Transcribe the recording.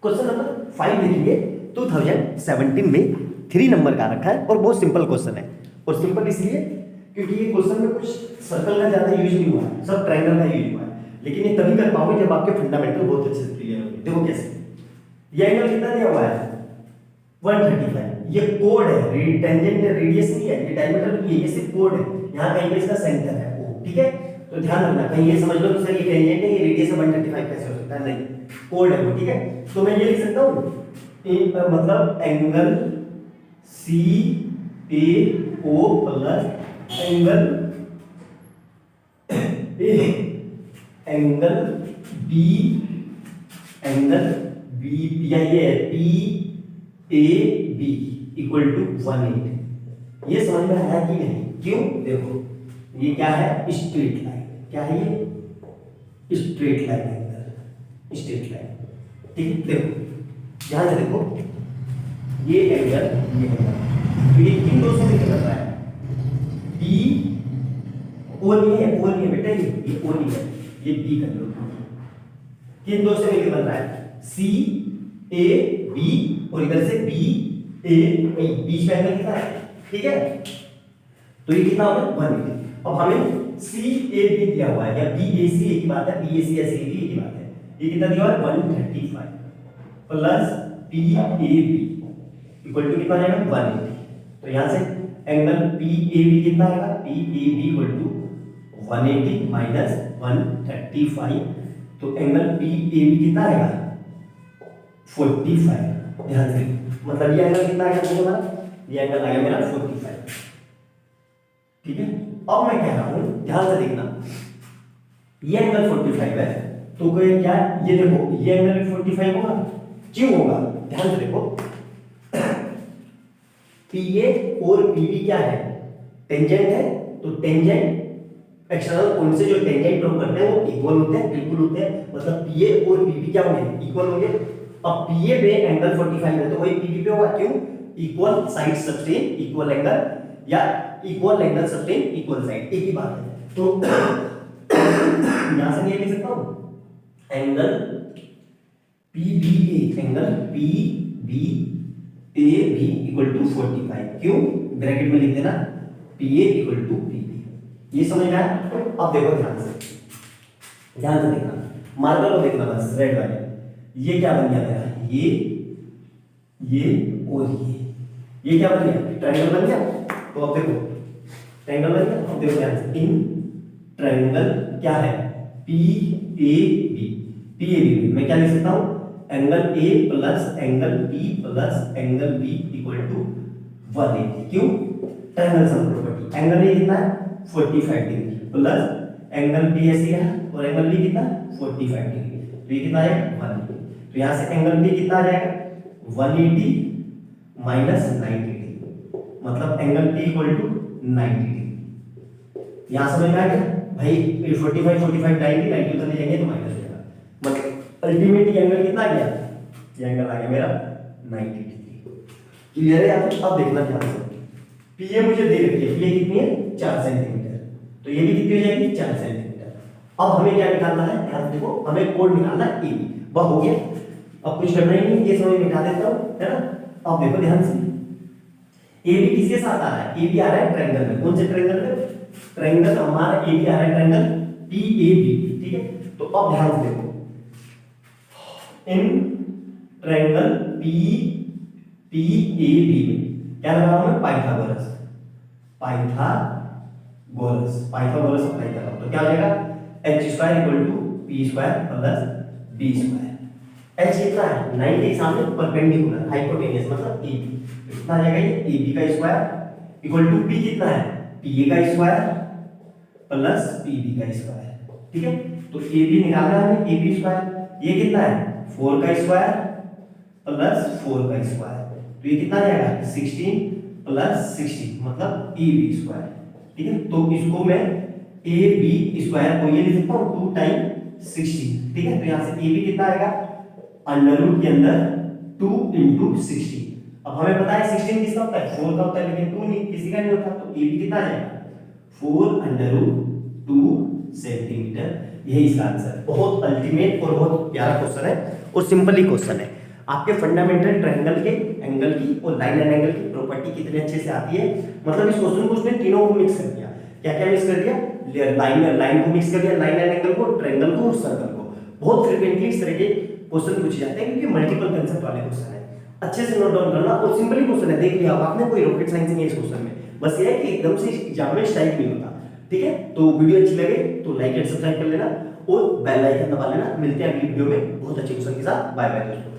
Question number 5 लिखेंगे 2017 में 3 number का रखा है और बहुत सिंपल क्वेश्चन है। और सिंपल इसलिए क्योंकि ये क्वेश्चन में कुछ सर्कल का ज्यादा यूज नहीं हुआ है, सब ट्रायंगल का यूज हुआ है। लेकिन ये तभी कर पाओगे जब आपके फंडामेंटल बहुत अच्छे से क्लियर होंगे। देखो कैसे, ये एंगल कितना दिया हुआ है 135। ये कोड है, टेंजेंट रेडियस नहीं है, ये डायमीटर नहीं है, ये सिर्फ कोड है। यहाँ कहीं पे इसका सेंटर है O, ठीक है। तो ध्यान रखना, कहीं ये समझ लो तो सर ये टेंजेंट है, ये रेडियस है 135 कैसे हो सकता है, नहीं, कोड है वो, ठीक है। तो मैं ये लिख सकता हूँ मतलब angle CAO plus angle angle B या ये PAB इक्वल टू 180। ये समझ में आया कि नहीं? क्यों? देखो ये क्या है, स्ट्रेट लाइन। क्या है ये? Straight line angle, straight line, ठीक है। देखो ध्यान से देखो, ये एंगल, ये एंगल, तो ये किन दो से मिलकर बन रहा है? B O नहीं है, O नहीं है बेटा, ये O नहीं है, ये B कर लो। किन दो से मिलकर बन रहा है? CAB और इधर से BAB, बीच में एंगल कितना है, ठीक है। तो ये कितना होगा 180। अब हमें CAB दिया हुआ है या BAC एक ही बात है, BAC या CAB एक ही बात है। ये कितना दिया हुआ है 135 प्लस PAB इक्वल टू कितना आएगा 180। तो यहां से एंगल PAB कितना आएगा, PAB इक्वल टू 180 माइनस 135। तो एंगल PAB कितना आएगा 45। ध्यान से, मतलब ये एंगल कितना आएगा हमारा, ये एंगल आएगा मेरा 45, ठीक है। अब मैं कह रहा हूं, ध्यान से देखना, ये एंगल 45 है, तो कोई क्या, ये देखो ये एंगल 45 होगा, क्यों होगा? ध्यान से देखो, PA और PB क्या है, टेंजेंट है। तो टेंजेंट एक्सटर्नल पॉइंट से जो टेंजेंट ड्रॉ करते हैं वो इक्वल होते हैं, बिल्कुल होते हैं, मतलब PA और PB क्या होंगे, इक्वल होंगे। अब PA पे एंगल 45 है तो वही PB पे होगा, क्यों? Equal side sustain equal angle, या equal angle sustain equal side, एक ही बात है। तो यहां से ये लिख सकता हूं एंगल PBA, एंगल PBA भी इक्वल टू 45, क्यों? ब्रैकेट में लिख देना PA इक्वल टू PB। ये समझ में आया? अब देखो ध्यान से, ध्यान से देखना, मार्कर को देखना बस, रेड वाले, ये क्या बन गया मेरा, ये और ये क्या बन गया, ट्रायंगल बन गया। तो अब देखो ट्रायंगल बन गया। अब देखो ध्यान से, इन ट्रायंगल क्या है, PAB मैं क्या लिख सकता हूं, angle A plus angle B plus angle B equal to 180, क्यों? Triangle sum property. Angle A कितना है 45 डिग्री प्लस एंगल B ऐसे है और एंगल B कितना 45 डिग्री, तो ये कितना आएगा 180। तो यहां से एंगल B कितना आ जाएगा 180 माइनस 90 डिग्री, मतलब angle B equal to 90 degree. यहां समझ में आ गया भाई, 45 45 90 उधर ले जाएंगे तो माइनस हो जाएगा, मतलब अल्टीमेट एंगल कितना आ गया, ये एंगल आ गया मेरा 90 डिग्री। क्लियर है यहाँ पे? अब देखना ध्यान से, PA मुझे दे रखी है, PA कितनी है 4 सेंटीमीटर, तो ये भी कितनी हो जाएगी 4 सेंटीमीटर। अब हमें क्या निकालना है, ध्यान से देखो, हमें कोड निकालना है AB, वह हो गया। अब कुछ करना ही नहीं, ये समझ में मिटा देता हूं, है ना। अब देखो ध्यान से, AB किसके साथ आ रहा है, AB आ रहा है ट्रायंगल में, कौन से ट्रायंगल में, ट्रायंगल हमारा AB आ रहा है ट्रायंगल PAB, ठीक है। तो अब ध्यान से देखो, इन ट्रायंगल PAB में क्या लगा हूं मैं, पाइथागोरस अप्लाई कर रहा हूं, तो क्या हो जाएगा h² equal to p² plus b²। h कितना है 90 के सामने परपेंडिकुलर, हाइपोटेनियस मतलब AB, कितना आ जाएगा ये AB का स्क्वायर इक्वल टू p कितना है PA का स्क्वायर प्लस PB का स्क्वायर, ठीक है। तो AB निकालना है हमें, AB स्क्वायर, ये कितना है 4 का स्क्वायर प्लस 4 का स्क्वायर, तो ये कितना आ जाएगा 16 प्लस 16 मतलब AB स्क्वायर, ठीक है। तो इसको मैं AB स्क्वायर को ये लिख सकता हूं 2 टाइम 16, ठीक है। तो यहां से AB कितना आएगा, अंडर रूट के अंदर 2 into 16। अब हमें पता है 16 किसका होता है, 4 का होता है, लेकिन 2 नहीं, किसी का नहीं होता, तो AB कितना आ जाएगा 4 अंडर रूट 2 सेंटीमीटर। यही इसका आंसर। बहुत अल्टीमेट और बहुत प्यारा क्वेश्चन है और सिंपल ही क्वेश्चन है। आपके फंडामेंटल ट्रायंगल के एंगल की और लाइन एंड एंगल की प्रॉपर्टी कितने अच्छे से आती है। मतलब इस क्वेश्चन को उसने तीनों को मिक्स कर दिया। क्या क्या मिक्स कर दिया, लाइन को मिक्स कर दिया, लाइन एंड एंगल को, ट्रायंगल को और सर्कल को। बहुत फ्रीक्वेंटली इस तरह के क्वेश्चन पूछे जाते हैं क्योंकि मल्टीपल कंसेप्ट वाले क्वेश्चन है। अच्छे से नोट डाउन करना और सिंपली क्वेश्चन है, देख लिया आपने, कोई रॉकेट साइंस नहीं है इस क्वेश्चन में, बस ये है कि एकदम से एग्जाम में स्ट्राइक नहीं होता। ठीक है, तो वीडियो अच्छी लगे तो लाइक एंड सब्सक्राइब कर लेना और बेल आइकन दबा लेना। मिलते हैं अगली वीडियो में बहुत अच्छे क्वेश्चन के साथ। बाय बाय दोस्तों।